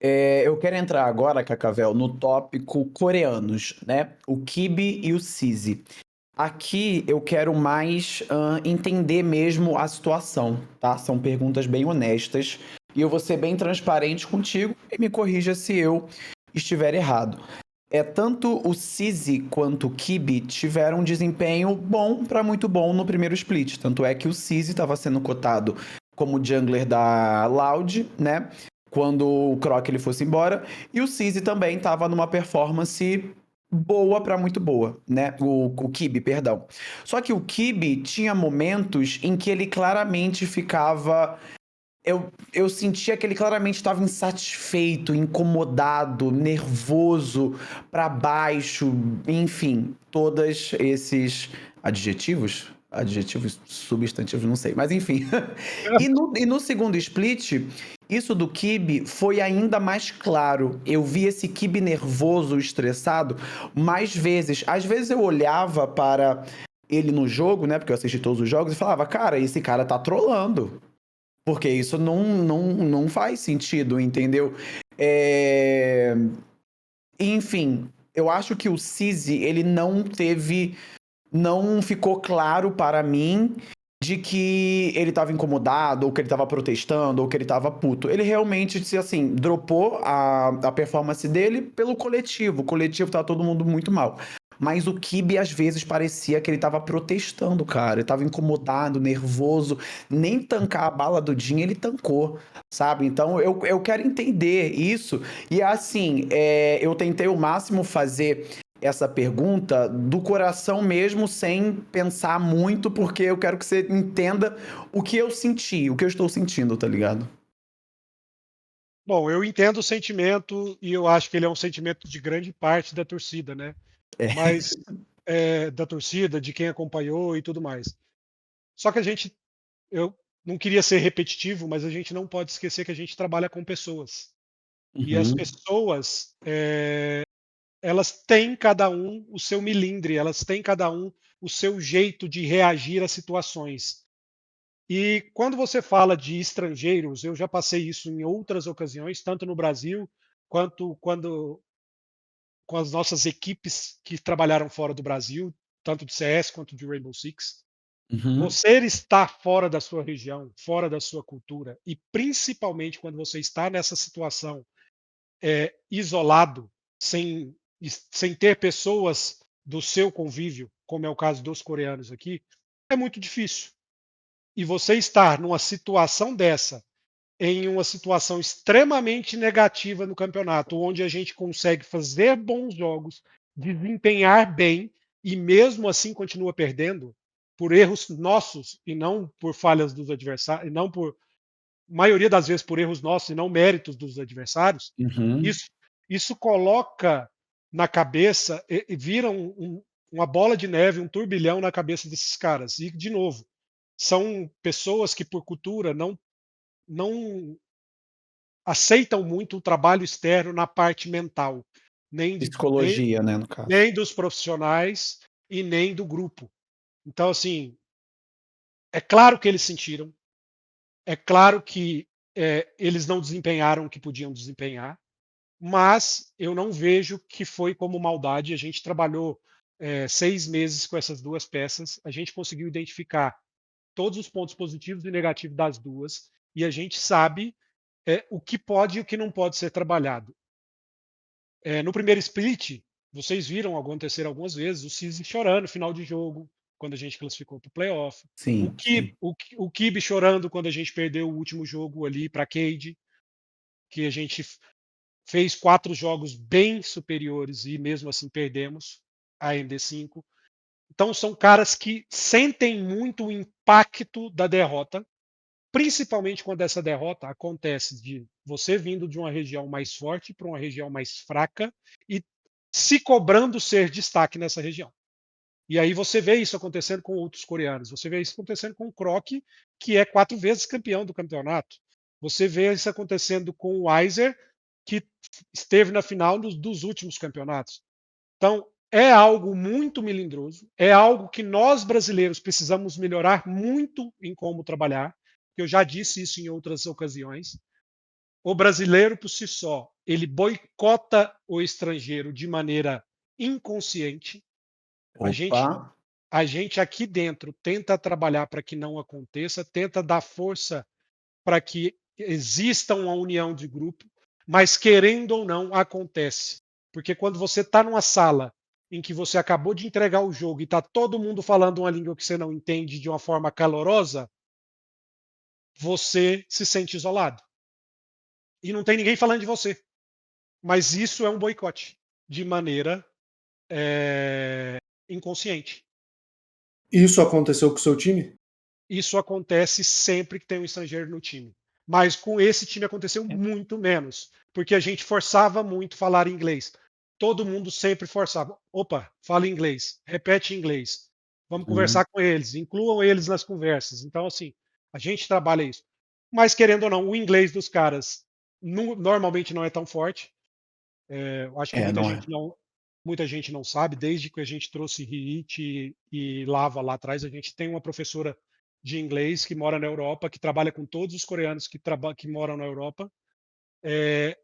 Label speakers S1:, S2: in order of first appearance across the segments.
S1: Eu quero entrar agora, Cacavel, no tópico coreanos, né? O Kibi e o Sizi. Aqui eu quero mais entender mesmo a situação, tá? São perguntas bem honestas e eu vou ser bem transparente contigo e me corrija se eu estiver errado. Tanto o Sizi quanto o Kibi tiveram um desempenho bom para muito bom no primeiro split. Tanto é que o Sizi estava sendo cotado como jungler da Loud, né? Quando o Croc ele fosse embora. E o Sizi também estava numa performance boa para muito boa, né? O Kibi, perdão. Só que o Kibi tinha momentos em que ele claramente ficava eu sentia que ele claramente estava insatisfeito, incomodado, nervoso, para baixo, enfim, todos esses adjetivos, substantivos, não sei, mas enfim. E no segundo split, isso do Kibe foi ainda mais claro. Eu vi esse Kibe nervoso, estressado, mais vezes. Às vezes eu olhava para ele no jogo, né? Porque eu assisti todos os jogos e falava, cara, esse cara tá trolando. Porque isso não faz sentido, entendeu? É... Enfim, eu acho que o Sizi, ele não teve. Não ficou claro para mim de que ele estava incomodado, ou que ele estava protestando, ou que ele estava puto. Ele realmente, assim, dropou a performance dele pelo coletivo. O coletivo tá todo mundo muito mal. Mas o Kibe, às vezes, parecia que ele tava protestando, cara. Ele tava incomodado, nervoso. Nem tancar a bala do Jin, ele tancou, sabe? Então, eu quero entender isso. E, assim, eu tentei o máximo fazer essa pergunta do coração mesmo, sem pensar muito, porque eu quero que você entenda o que eu senti, o que eu estou sentindo, tá ligado?
S2: Bom, eu entendo o sentimento e eu acho que ele é um sentimento de grande parte da torcida, né?
S1: É.
S2: Mas da torcida, de quem acompanhou e tudo mais. Só que eu não queria ser repetitivo, mas a gente não pode esquecer que a gente trabalha com pessoas. E as
S1: Uhum.
S2: pessoas, elas têm cada um o seu milindre, elas têm cada um o seu jeito de reagir a situações. E quando você fala de estrangeiros, eu já passei isso em outras ocasiões, tanto no Brasil quanto quando com as nossas equipes que trabalharam fora do Brasil, tanto de CS quanto de Rainbow Six.
S1: Uhum.
S2: Você estar fora da sua região, fora da sua cultura, e principalmente quando você está nessa situação isolado, sem, sem ter pessoas do seu convívio, como é o caso dos coreanos aqui, é muito difícil. E você estar numa situação dessa, em uma situação extremamente negativa no campeonato, onde a gente consegue fazer bons jogos, desempenhar bem e mesmo assim continua perdendo por erros nossos e não por falhas dos adversários, e não por maioria das vezes por erros nossos e não méritos dos adversários.
S1: Uhum.
S2: Isso coloca na cabeça e vira uma bola de neve, um turbilhão na cabeça desses caras. E de novo, são pessoas que por cultura não aceitam muito o trabalho externo na parte mental, nem, de, nem,
S1: Psicologia, né, no caso.
S2: nem dos profissionais e nem do grupo. Então, assim, é claro que eles sentiram, é claro que eles não desempenharam o que podiam desempenhar, mas eu não vejo que foi como maldade. A gente trabalhou 6 meses com essas duas peças, a gente conseguiu identificar todos os pontos positivos e negativos das duas, e a gente sabe o que pode e o que não pode ser trabalhado. No primeiro split, vocês viram acontecer algumas vezes o Cisi chorando no final de jogo, quando a gente classificou para o playoff.
S1: Sim, sim.
S2: O Kibe chorando quando a gente perdeu o último jogo ali para Cade, que a gente fez 4 jogos bem superiores e mesmo assim perdemos a MD5. Então são caras que sentem muito o impacto da derrota, principalmente quando essa derrota acontece de você vindo de uma região mais forte para uma região mais fraca e se cobrando ser destaque nessa região. E aí você vê isso acontecendo com outros coreanos. Você vê isso acontecendo com o Croc, que é 4 vezes campeão do campeonato. Você vê isso acontecendo com o Weiser, que esteve na final dos últimos campeonatos. Então, é algo muito melindroso, é algo que nós brasileiros precisamos melhorar muito em como trabalhar. Eu já disse isso em outras ocasiões. O brasileiro, por si só, ele boicota o estrangeiro de maneira inconsciente. A
S1: Opa.
S2: gente, a gente aqui dentro tenta trabalhar para que não aconteça, tenta dar força para que exista uma união de grupo, mas querendo ou não, acontece. Porque quando você está numa sala em que você acabou de entregar o jogo e está todo mundo falando uma língua que você não entende de uma forma calorosa, você se sente isolado. E não tem ninguém falando de você. Mas isso é um boicote, de maneira inconsciente.
S3: Isso aconteceu com o seu time?
S2: Isso acontece sempre que tem um estrangeiro no time. Mas com esse time aconteceu muito menos, porque a gente forçava muito falar inglês. Todo mundo sempre forçava. Opa, fala inglês, repete inglês. Vamos
S1: Uhum.
S2: conversar com eles, incluam eles nas conversas. Então, assim, a gente trabalha isso. Mas, querendo ou não, o inglês dos caras normalmente não é tão forte. Eu acho que
S1: Não é.
S2: muita gente não sabe, desde que a gente trouxe Riit e Lava lá atrás, a gente tem uma professora de inglês que mora na Europa, que trabalha com todos os coreanos que moram na Europa,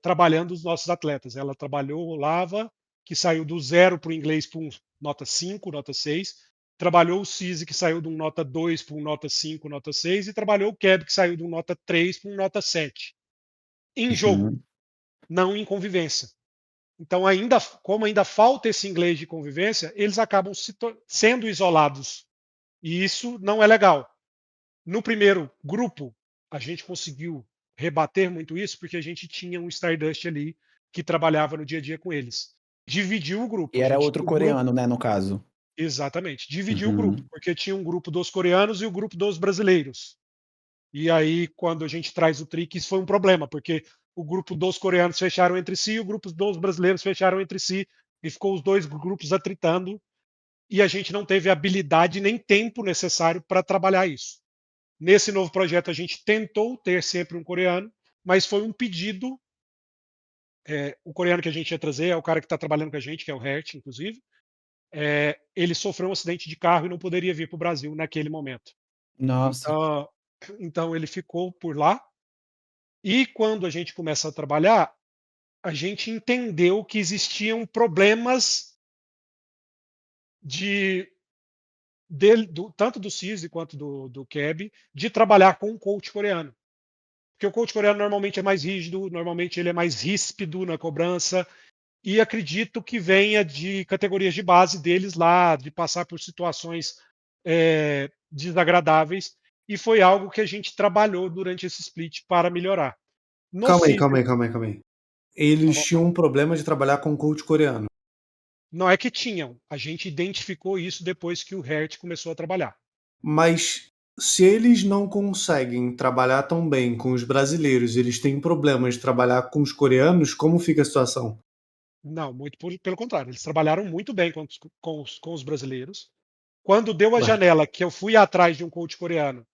S2: trabalhando os nossos atletas. Ela trabalhou o Lava, que saiu do zero para o inglês para um nota 5, nota 6, trabalhou o CISI, que saiu de um nota 2 para um nota 5, nota 6, e trabalhou o CAB, que saiu de um nota 3 para um nota 7. Em jogo,
S1: Uhum.
S2: não em convivência. Então, como ainda falta esse inglês de convivência, eles acabam sendo isolados. E isso não é legal. No primeiro grupo, a gente conseguiu rebater muito isso, porque a gente tinha um Stardust ali que trabalhava no dia a dia com eles. Dividiu o grupo.
S1: E
S2: A
S1: era
S2: gente
S1: outro
S2: tinha o grupo.
S1: coreano, né, no caso.
S2: Exatamente. Dividiu o grupo,
S1: Uhum.
S2: porque tinha um grupo dos coreanos e o grupo dos brasileiros. E aí, quando a gente traz o trick, isso foi um problema, porque o grupo dos coreanos fecharam entre si, e o grupo dos brasileiros fecharam entre si, e ficou os dois grupos atritando, e a gente não teve habilidade nem tempo necessário para trabalhar isso. Nesse novo projeto, a gente tentou ter sempre um coreano, mas foi um pedido. O coreano que a gente ia trazer é o cara que está trabalhando com a gente, que é o Hert, inclusive. Ele sofreu um acidente de carro e não poderia vir para o Brasil naquele momento.
S1: Nossa.
S2: Então ele ficou por lá. E quando a gente começa a trabalhar, a gente entendeu que existiam problemas de tanto do CISI quanto do CAB, de trabalhar com um coach coreano. Porque o coach coreano normalmente é mais rígido, normalmente ele é mais ríspido na cobrança, e acredito que venha de categorias de base deles lá, de passar por situações desagradáveis, e foi algo que a gente trabalhou durante esse split para melhorar. No
S3: Calma aí,
S2: CISI,
S3: calma aí, calma aí, calma aí. Eles tinham um problema de trabalhar com coach coreano.
S2: não é que tinham, a gente identificou isso depois que o Hert começou a trabalhar.
S3: Mas se eles não conseguem trabalhar tão bem com os brasileiros, eles têm problemas de trabalhar com os coreanos, como fica a situação?
S2: Não, muito pelo contrário, eles trabalharam muito bem com os brasileiros. Quando deu a
S3: Ué,
S2: janela que eu fui atrás de um coach coreano,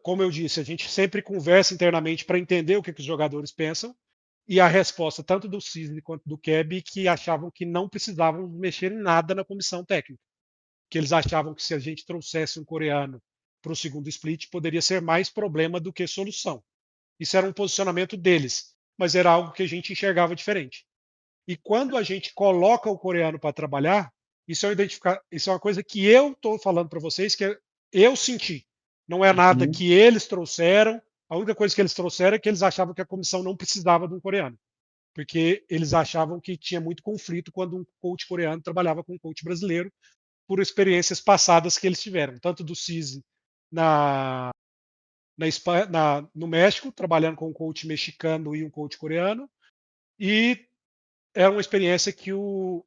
S2: como eu disse, a gente sempre conversa internamente para entender o que os jogadores pensam, e a resposta tanto do Cisne quanto do Keb que achavam que não precisavam mexer em nada na comissão técnica, que eles achavam que se a gente trouxesse um coreano para o segundo split poderia ser mais problema do que solução. Isso era um posicionamento deles, mas era algo que a gente enxergava diferente. E quando a gente coloca o coreano para trabalhar, isso é uma coisa que eu estou falando para vocês que eu senti. Não é nada
S1: Uhum.
S2: que eles trouxeram. A única coisa que eles trouxeram é que eles achavam que a comissão não precisava de um coreano, porque eles achavam que tinha muito conflito quando um coach coreano trabalhava com um coach brasileiro, por experiências passadas que eles tiveram, tanto do CISI na, na Espanha, no México, trabalhando com um coach mexicano e um coach coreano, e era uma experiência que o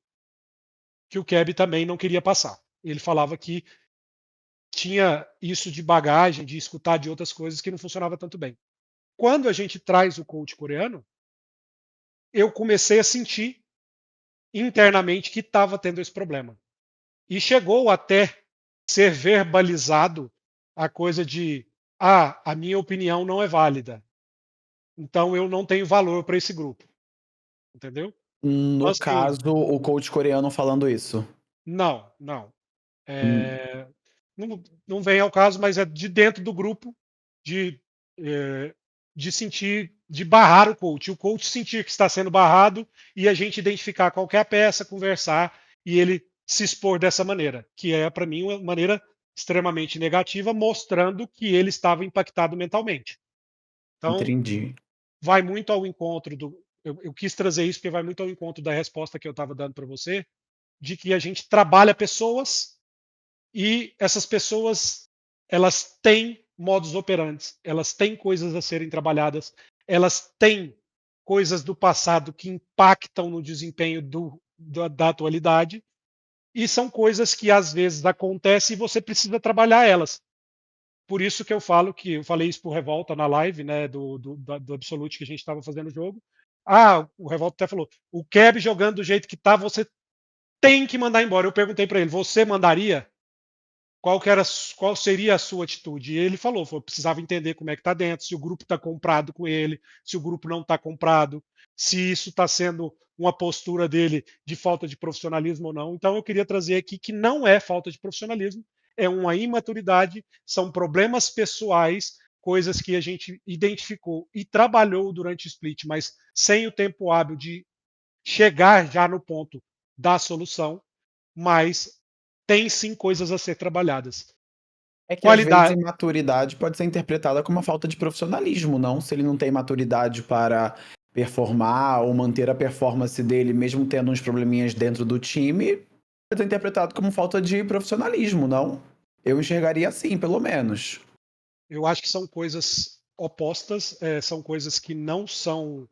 S2: Keb também não queria passar. Ele falava que tinha isso de bagagem, de escutar de outras coisas que não funcionava tanto bem. Quando a gente traz o coach coreano, eu comecei a sentir internamente que estava tendo esse problema. E chegou até ser verbalizado a coisa de: a minha opinião não é válida, então eu não tenho valor para esse grupo. Entendeu? Então,
S1: No
S2: assim,
S1: caso, o coach coreano falando isso.
S2: não, não.
S1: Hum.
S2: É, não, não vem ao caso, mas é de dentro do grupo, de, é, de sentir, de barrar o coach sentir que está sendo barrado e a gente identificar qual que é a peça, conversar e ele se expor dessa maneira, que é para mim uma maneira extremamente negativa, mostrando que ele estava impactado mentalmente. Então,
S1: Entendi.
S2: vai muito ao encontro do. Eu quis trazer isso porque vai muito ao encontro da resposta que eu estava dando para você, de que a gente trabalha pessoas e essas pessoas elas têm modus operandi, elas têm coisas a serem trabalhadas, elas têm coisas do passado que impactam no desempenho da atualidade e são coisas que às vezes acontecem e você precisa trabalhar elas. Por isso que eu falo que eu falei isso pro Revolta na live, né, do Absolute que a gente estava fazendo o jogo. Ah, o Revolta até falou: o Keb jogando do jeito que tá, você tem que mandar embora. Eu perguntei para ele: você mandaria? Qual seria a sua atitude? E ele falou: precisava entender como é que está dentro, se o grupo está comprado com ele, se o grupo não está comprado, se isso está sendo uma postura dele de falta de profissionalismo ou não. Então eu queria trazer aqui que não é falta de profissionalismo, é uma imaturidade, são problemas pessoais, coisas que a gente identificou e trabalhou durante o split, mas sem o tempo hábil de chegar já no ponto da solução, mas tem sim coisas a ser trabalhadas.
S1: É que às vezes
S2: Qualidade,
S1: imaturidade pode ser interpretada como uma falta de profissionalismo, não? Se ele não tem maturidade para performar ou manter a performance dele, mesmo tendo uns probleminhas dentro do time, pode ser interpretado como falta de profissionalismo, não? Eu enxergaria assim, pelo menos.
S2: eu acho que são coisas opostas, são coisas que não são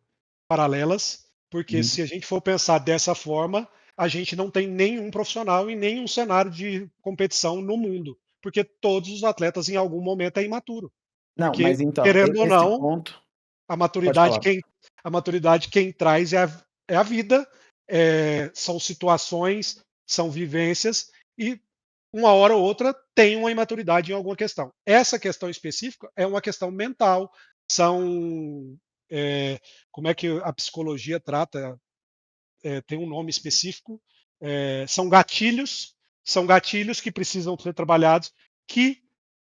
S2: paralelas, porque
S1: Uhum.
S2: se a gente for pensar dessa forma, a gente não tem nenhum profissional em nenhum cenário de competição no mundo, porque todos os atletas em algum momento é imaturo.
S1: Não,
S2: Porque,
S1: mas então,
S2: querendo ou
S1: esse
S2: não,
S1: ponto.
S2: a
S1: Pode
S2: maturidade
S1: falar.
S2: quem, a maturidade quem traz é a vida, são situações, são vivências, e uma hora ou outra tem uma imaturidade em alguma questão. Essa questão específica é uma questão mental, são. Como é que a psicologia trata? Tem um nome específico, são gatilhos que precisam ser trabalhados, que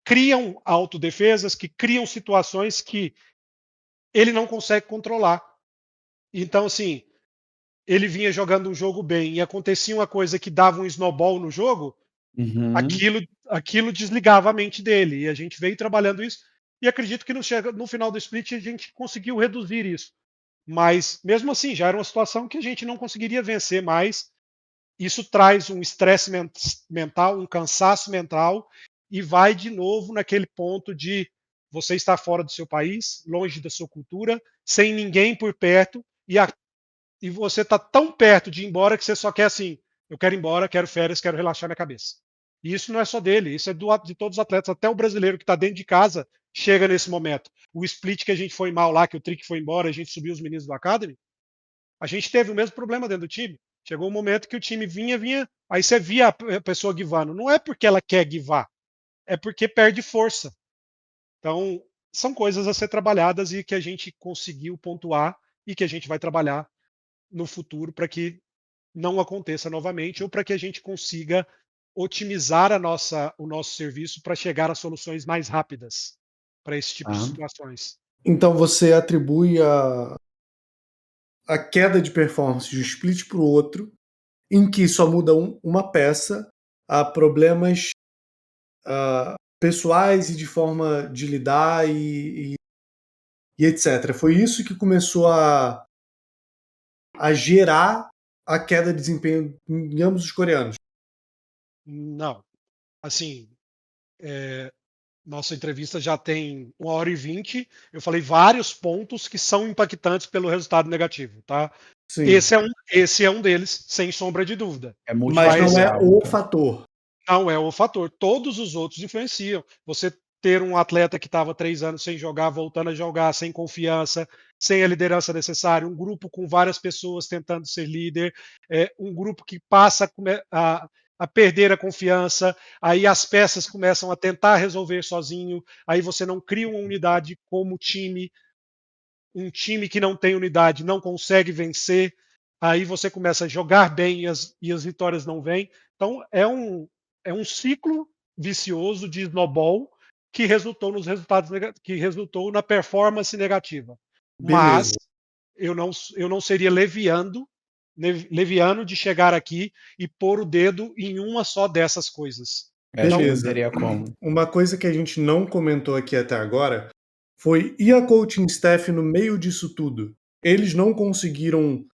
S2: criam autodefesas, que criam situações que ele não consegue controlar. Então, assim, ele vinha jogando um jogo bem e acontecia uma coisa que dava um snowball no jogo,
S1: Uhum.
S2: aquilo desligava a mente dele. E a gente veio trabalhando isso. E acredito que no final do split a gente conseguiu reduzir isso. Mas mesmo assim, já era uma situação que a gente não conseguiria vencer mais. Isso traz um estresse mental, um cansaço mental, e vai de novo naquele ponto de você estar fora do seu país, longe da sua cultura, sem ninguém por perto, e você está tão perto de ir embora que você só quer assim: eu quero ir embora, quero férias, quero relaxar minha cabeça. E isso não é só dele, isso é de todos os atletas, até o brasileiro que está dentro de casa chega nesse momento. O split que a gente foi mal lá, que o Trick foi embora, a gente subiu os meninos do Academy, a gente teve o mesmo problema dentro do time. Chegou um momento que o time vinha, aí você via a pessoa guivando. Não é porque ela quer guivar, é porque perde força. Então, são coisas a ser trabalhadas e que a gente conseguiu pontuar e que a gente vai trabalhar no futuro para que não aconteça novamente ou para que a gente consiga otimizar o nosso serviço para chegar a soluções mais rápidas para esse tipo de
S1: Tá.
S2: situações.
S3: Então você atribui a queda de performance de um split para o outro, em que só muda uma peça, a problemas pessoais e de forma de lidar e etc. Foi isso que começou a gerar a queda de desempenho em ambos os coreanos.
S2: Não, assim, nossa entrevista já tem 1h20. Eu falei vários pontos que são impactantes pelo resultado negativo, tá?
S3: Sim,
S2: Esse é um deles, sem sombra de dúvida.
S1: É
S3: mas não
S2: Mas
S3: é
S1: multifatorial,
S3: o
S1: então.
S3: fator.
S2: não é o fator. Todos os outros influenciam. Você ter um atleta que estava 3 anos sem jogar, voltando a jogar, sem confiança, sem a liderança necessária, um grupo com várias pessoas tentando ser líder, um grupo que passa a perder a confiança, aí as peças começam a tentar resolver sozinho, aí você não cria uma unidade como time, um time que não tem unidade não consegue vencer, aí você começa a jogar bem e as vitórias não vêm. Então é um ciclo vicioso de snowball que resultou nos resultados que resultou na performance negativa. Mas
S3: Beleza.
S2: eu não seria leviano de chegar aqui e pôr o dedo em uma só dessas coisas.
S1: Eu acho que não
S3: Beleza.
S1: teria como.
S3: Uma coisa que a gente não comentou aqui até agora foi: e a coaching staff no meio disso tudo? Eles não conseguiram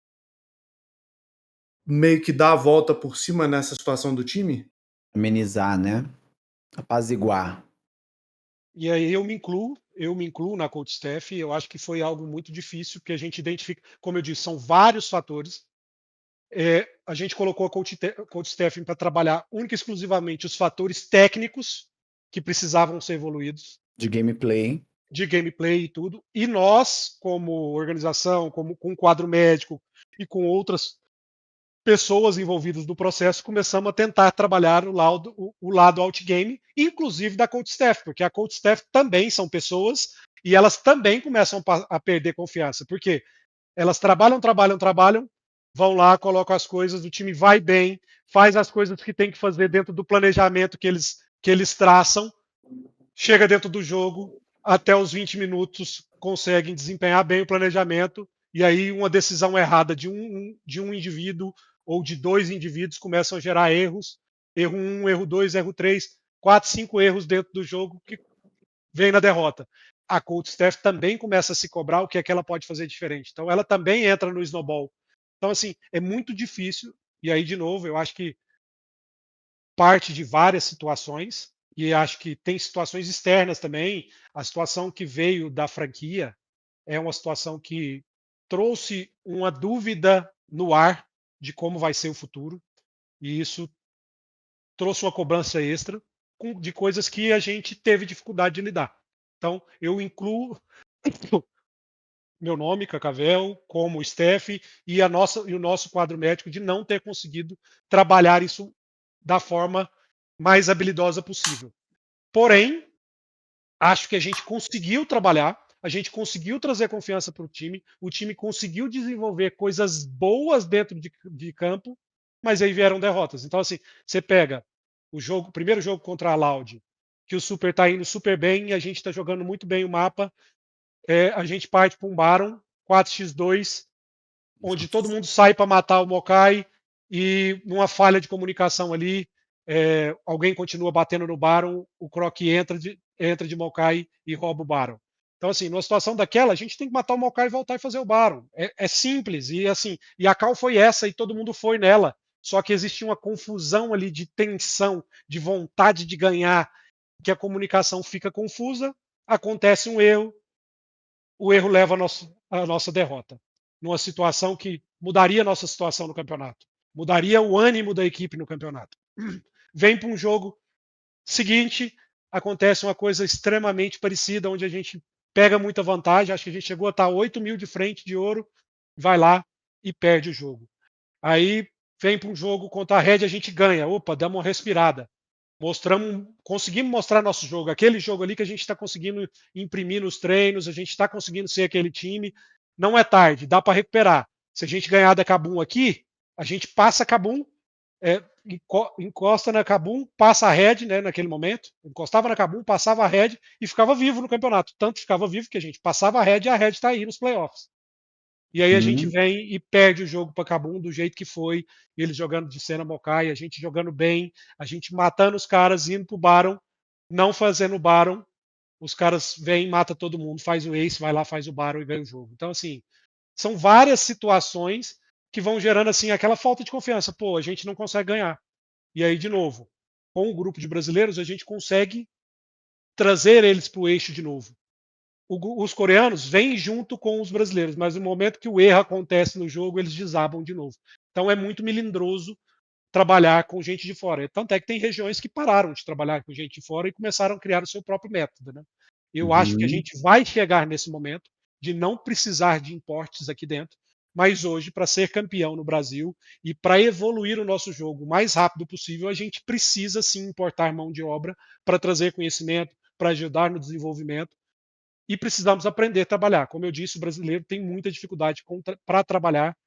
S3: meio que dar a volta por cima nessa situação do time?
S1: Amenizar, né? Apaziguar.
S2: E aí eu me incluo na coach staff, e eu acho que foi algo muito difícil, porque a gente identifica, como eu disse, são vários fatores. A gente colocou a coach staff para trabalhar única e exclusivamente os fatores técnicos que precisavam ser evoluídos,
S1: De gameplay.
S2: de gameplay e tudo. E nós, como organização, com quadro médico e com outras pessoas envolvidas no processo, começamos a tentar trabalhar o lado outgame, inclusive da coach staff, porque a coach staff também são pessoas e elas também começam a perder confiança, porque elas trabalham, vão lá, colocam as coisas, o time vai bem, faz as coisas que tem que fazer dentro do planejamento que eles traçam, chega dentro do jogo, até os 20 minutos conseguem desempenhar bem o planejamento, e aí uma decisão errada de um indivíduo ou de dois indivíduos começam a gerar erros, erro 1, erro 2, erro 3, 4, 5 erros dentro do jogo que vem na derrota. A coach staff também começa a se cobrar o que é que ela pode fazer diferente. Então ela também entra no snowball. Então assim, é muito difícil, e aí de novo, eu acho que parte de várias situações, e acho que tem situações externas também. A situação que veio da franquia é uma situação que trouxe uma dúvida no ar de como vai ser o futuro, e isso trouxe uma cobrança extra de coisas que a gente teve dificuldade de lidar. Então, eu incluo meu nome, Cacavel, como staff e o nosso quadro médico de não ter conseguido trabalhar isso da forma mais habilidosa possível. Porém, acho que a gente conseguiu trabalhar, a gente conseguiu trazer confiança para o time conseguiu desenvolver coisas boas dentro de campo, mas aí vieram derrotas. Então, assim, você pega o primeiro jogo contra a Loud, que o Super está indo super bem e a gente está jogando muito bem o mapa, a gente parte para um Baron 4x2, onde todo mundo sai para matar o Mokai e numa falha de comunicação ali, alguém continua batendo no Baron, o Croc entra de Mokai e rouba o Baron. Então, assim, numa situação daquela, a gente tem que matar o Mokai e voltar e fazer o Baron. É simples, e assim, e a call foi essa e todo mundo foi nela. Só que existia uma confusão ali de tensão, de vontade de ganhar, que a comunicação fica confusa, acontece um erro, o erro leva a nossa derrota. Numa situação que mudaria a nossa situação no campeonato. Mudaria o ânimo da equipe no campeonato. Vem para um jogo seguinte, acontece uma coisa extremamente parecida, onde a gente pega muita vantagem. Acho que a gente chegou a estar 8.000 de frente de ouro, vai lá e perde o jogo. Aí vem para um jogo contra a Red, a gente ganha. Opa, damos uma respirada. Conseguimos mostrar nosso jogo, aquele jogo ali que a gente está conseguindo imprimir nos treinos, a gente está conseguindo ser aquele time. Não é tarde, dá para recuperar. Se a gente ganhar da Kabum aqui, a gente passa a Kabum, encosta na Kabum, passa a Red, né, naquele momento, encostava na Kabum, passava a Red e ficava vivo no campeonato. Tanto ficava vivo que a gente passava a Red e a Red está aí nos playoffs. E aí a gente vem e perde o jogo para Kabum do jeito que foi, eles jogando de cena Mokai, a gente jogando bem, a gente matando os caras, indo pro Baron, não fazendo o Baron, os caras vêm, mata todo mundo, faz o Ace, vai lá, faz o Baron e ganha o jogo. Então, assim, são várias situações que vão gerando assim aquela falta de confiança. Pô, a gente não consegue ganhar. E aí, de novo, com o grupo de brasileiros, a gente consegue trazer eles para o eixo de novo. Os coreanos vêm junto com os brasileiros, mas no momento que o erro acontece no jogo, eles desabam de novo. Então é muito melindroso trabalhar com gente de fora. Tanto é que tem regiões que pararam de trabalhar com gente de fora e começaram a criar o seu próprio método. Né? Eu acho que a gente vai chegar nesse momento de não precisar de importes aqui dentro, mas hoje, para ser campeão no Brasil e para evoluir o nosso jogo o mais rápido possível, a gente precisa sim importar mão de obra para trazer conhecimento, para ajudar no desenvolvimento e precisamos aprender a trabalhar. Como eu disse, o brasileiro tem muita dificuldade para trabalhar.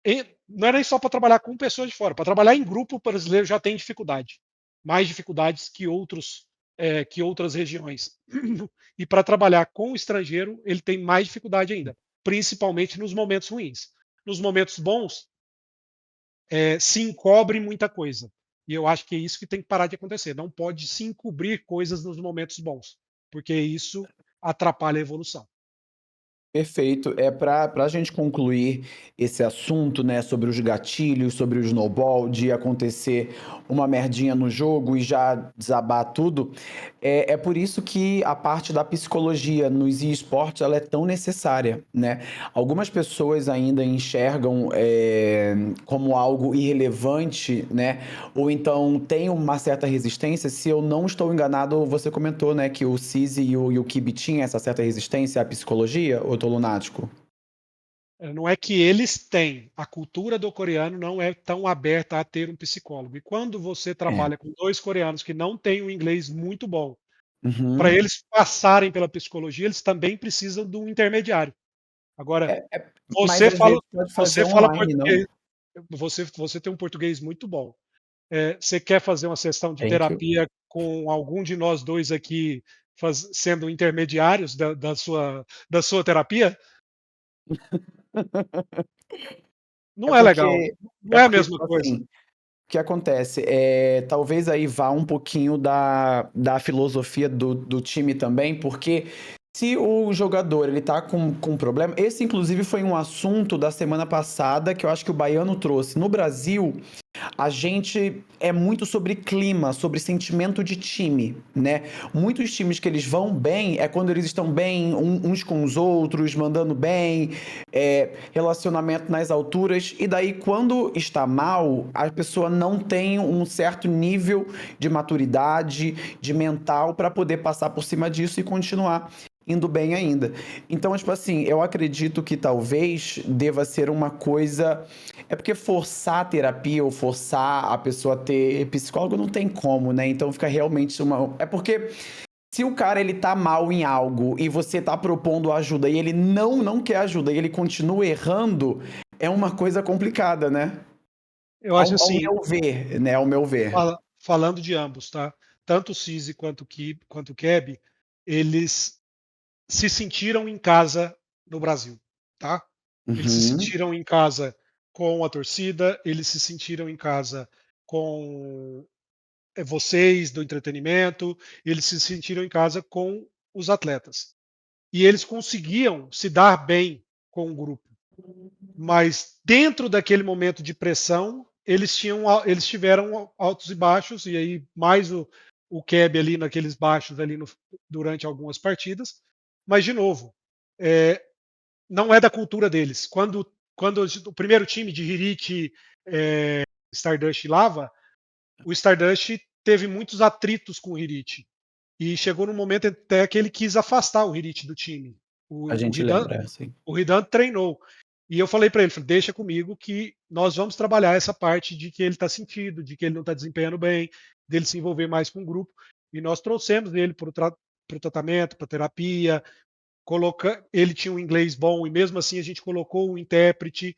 S2: E não é nem só para trabalhar com pessoas de fora, para trabalhar em grupo, o brasileiro já tem dificuldade. Mais dificuldades que outros que outras regiões. E para trabalhar com o estrangeiro, ele tem mais dificuldade ainda, principalmente nos momentos ruins. Nos momentos bons, se encobre muita coisa. E eu acho que é isso que tem que parar de acontecer. Não pode se encobrir coisas nos momentos bons, porque isso atrapalha a evolução.
S1: Perfeito. Para a gente concluir esse assunto, né, sobre os gatilhos, sobre o snowball, de acontecer uma merdinha no jogo e já desabar tudo, é por isso que a parte da psicologia nos esportes ela é tão necessária, né? Algumas pessoas ainda enxergam como algo irrelevante, né? Ou então tem uma certa resistência. Se eu não estou enganado, você comentou, né, que o CISI e o Kibi tinham essa certa resistência à psicologia, ou eu tô lunático?
S2: Não é que eles têm, a cultura do coreano não é tão aberta a ter um psicólogo. E quando você
S1: É.
S2: trabalha com 2 coreanos que não têm um inglês muito bom, para
S1: Uhum.
S2: eles passarem pela psicologia, eles também precisam de um intermediário. Agora,
S1: Mas
S2: você
S1: às
S2: fala
S1: vezes pode fazer
S2: você fala
S1: online, não?
S2: português, você tem um português muito bom. Você quer fazer uma sessão de
S1: Thank you.
S2: terapia com algum de nós 2 aqui sendo intermediários da sua terapia?
S1: É
S2: Não é legal,
S1: porque
S2: não
S1: é
S2: é a
S1: porque,
S2: mesma
S1: tipo
S2: coisa.
S1: assim, o que acontece? Talvez aí vá um pouquinho da filosofia do time também, porque se o jogador ele tá com problema, esse inclusive foi um assunto da semana passada que eu acho que o Baiano trouxe. No Brasil, a gente é muito sobre clima, sobre sentimento de time, né? Muitos times que eles vão bem é quando eles estão bem uns com os outros, mandando bem, relacionamento nas alturas, e daí quando está mal, a pessoa não tem um certo nível de maturidade, de mental para poder passar por cima disso e continuar indo bem ainda. Então, tipo assim, eu acredito que talvez deva ser uma coisa. É porque forçar a terapia ou forçar a pessoa a ter psicólogo não tem como, né? Então fica realmente uma. É porque se o cara ele tá mal em algo e você tá propondo ajuda e ele não quer ajuda e ele continua errando, é uma coisa complicada, né?
S2: Eu acho
S1: Ao
S2: assim,
S1: meu ver, né? Ao meu ver.
S2: falando de ambos, tá? Tanto o Cisi quanto o Keb, eles se sentiram em casa no Brasil, tá? Eles se
S1: Uhum.
S2: sentiram em casa com a torcida, eles se sentiram em casa com vocês do entretenimento, eles se sentiram em casa com os atletas. E eles conseguiam se dar bem com o grupo. Mas dentro daquele momento de pressão, eles tiveram altos e baixos, e aí mais o Keb ali naqueles baixos ali durante algumas partidas. Mas, de novo, é, não é da cultura deles. Quando o primeiro time de Hirit, Stardust e Lava, o Stardust teve muitos atritos com o Hirit. E chegou no momento até que ele quis afastar o Hirit do time.
S1: A
S2: O, o
S1: gente
S2: Hidan,
S1: lembra, assim.
S2: o Hidan treinou. E eu falei para ele, deixa comigo que nós vamos trabalhar essa parte de que ele está sentido, de que ele não está desempenhando bem, dele se envolver mais com o grupo. E nós trouxemos ele para o tratamento, para terapia. Ele tinha um inglês bom e mesmo assim a gente colocou o intérprete,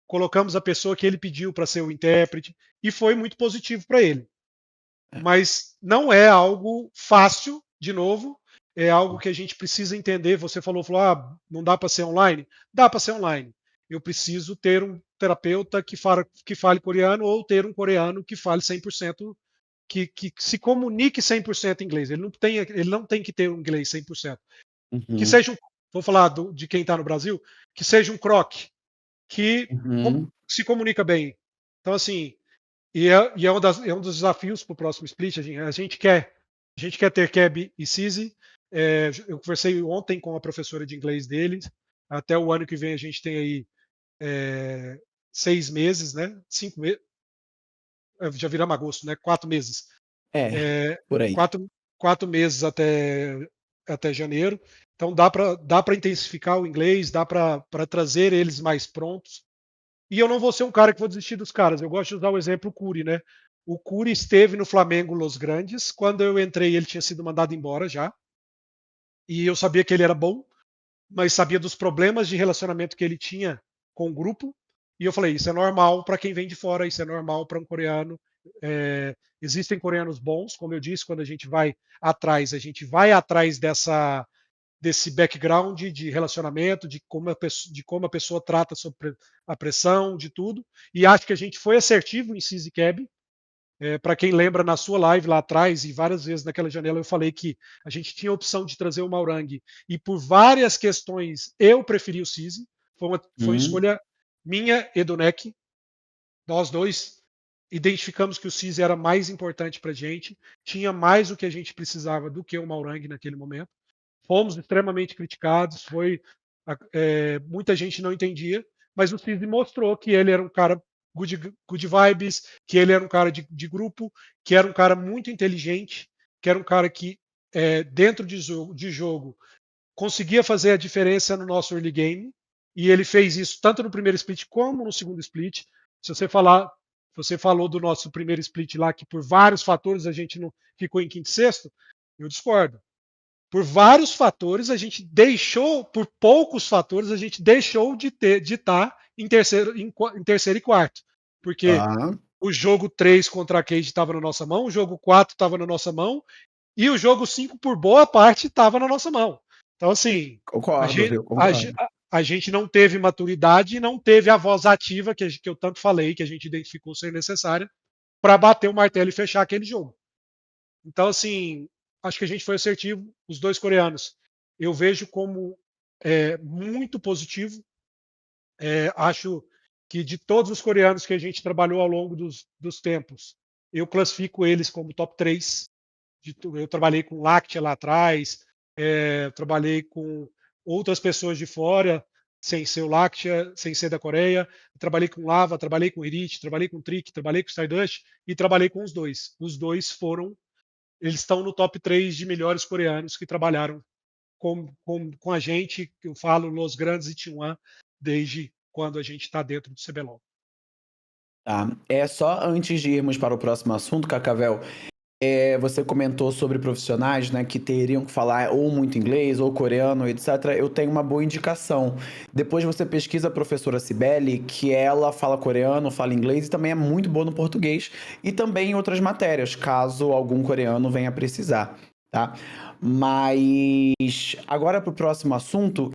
S2: colocamos a pessoa que ele pediu para ser o intérprete e foi muito positivo para ele. Mas não é algo fácil, de novo, é algo que a gente precisa entender. Você falou, não dá para ser online? Dá para ser online. Eu preciso ter um terapeuta que fale coreano ou ter um coreano que fale 100%, que se comunique 100% em inglês. Ele não tem que ter um inglês 100%. Que
S1: Uhum.
S2: seja vou falar de quem está no Brasil, que seja um croc, que
S1: Uhum.
S2: se comunica bem. Então, assim, é um dos desafios para o próximo split. A gente quer ter Keb e Sisi. Eu conversei ontem com a professora de inglês deles. Até o ano que vem a gente tem aí 6 meses, né? 5 meses. Já viramos agosto, né? 4 meses.
S1: É,
S2: É,
S1: por aí.
S2: 4 meses até janeiro. Então dá para intensificar o inglês, dá para trazer eles mais prontos. E eu não vou ser um cara que vou desistir dos caras. Eu gosto de usar o exemplo Curi, né? O Curi esteve no Flamengo Los Grandes. Quando eu entrei, ele tinha sido mandado embora já. E eu sabia que ele era bom, mas sabia dos problemas de relacionamento que ele tinha com o grupo. E eu falei: isso é normal para quem vem de fora, isso é normal para um coreano. Existem coreanos bons, como eu disse, quando a gente vai atrás desse background de relacionamento, de como a pessoa trata sobre a pressão, de tudo. E acho que a gente foi assertivo em CIS e CAB. Para quem lembra, na sua live lá atrás, e várias vezes naquela janela, eu falei que a gente tinha a opção de trazer o Maurang, e por várias questões eu preferi o CIS. Foi escolha minha e do NEC. Nós dois identificamos que o CIS era mais importante para a gente, tinha mais o que a gente precisava do que o Maurang naquele momento. Fomos extremamente criticados, muita gente não entendia, mas o CIS mostrou que ele era um cara good vibes, que ele era um cara de grupo, que era um cara muito inteligente, que era um cara que, dentro de jogo, conseguia fazer a diferença no nosso early game, e ele fez isso tanto no primeiro split como no segundo split. Se você falou do nosso primeiro split lá, que por vários fatores a gente não ficou em quinto e sexto, eu discordo. Por vários fatores, por poucos fatores, a gente deixou de estar em terceiro e quarto. Porque o jogo 3 contra a Cage estava na nossa mão, o jogo 4 estava na nossa mão, e o jogo 5, por boa parte, estava na nossa mão. Então, assim,
S1: Concordo, concordo.
S2: A gente não teve maturidade e não teve a voz ativa que eu tanto falei, que a gente identificou ser necessária, para bater o martelo e fechar aquele jogo. Então, assim, acho que a gente foi assertivo. Os dois coreanos eu vejo como muito positivo. Acho que de todos os coreanos que a gente trabalhou ao longo dos tempos, eu classifico eles como top 3. Eu trabalhei com Lactia lá atrás, trabalhei com outras pessoas de fora, sem ser o Lactia, sem ser da Coreia. Trabalhei com Lava, trabalhei com Irit, trabalhei com Trick, trabalhei com Stardust e trabalhei com os dois. Os dois eles estão no top 3 de melhores coreanos que trabalharam com a gente, que eu falo Los Grandes e T1, desde quando a gente está dentro do CBLOL.
S1: Tá. Só antes de irmos para o próximo assunto, Cacavel, você comentou sobre profissionais, né, que teriam que falar ou muito inglês, ou coreano, etc. Eu tenho uma boa indicação. Depois você pesquisa a professora Cibele, que ela fala coreano, fala inglês e também é muito boa no português e também em outras matérias, caso algum coreano venha precisar, tá? Mas agora para o próximo assunto,